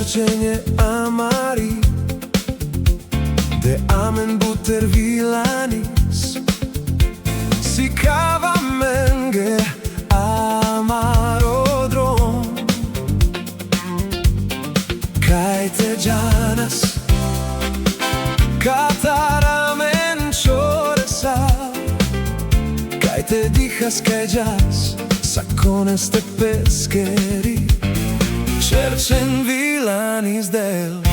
cercenie amari de amen buter vilanis si cava menge amarodrom kai te janas cataramen choresa kai te dijas que jazz sacones de pescheri cercen vilanis del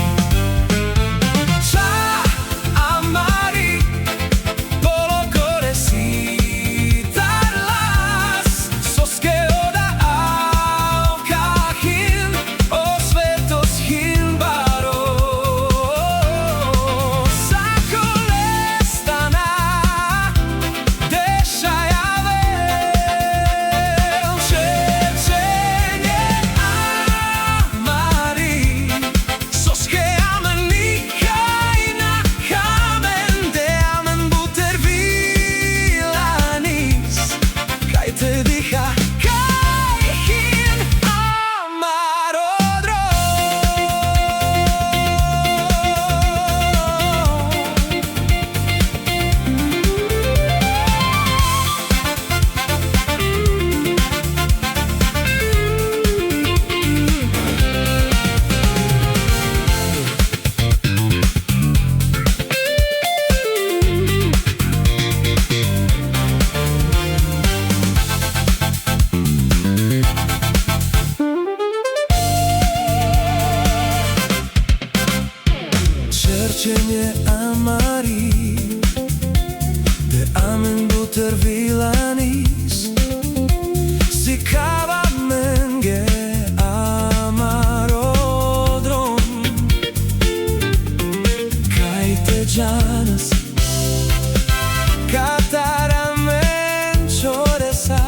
cercenie amari de amen buter vilanis si cava menge amarodrom kai te janas cataramen choresa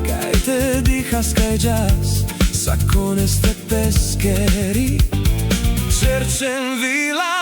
kai te dijas que jazz sacones de pescheri cercen vilanis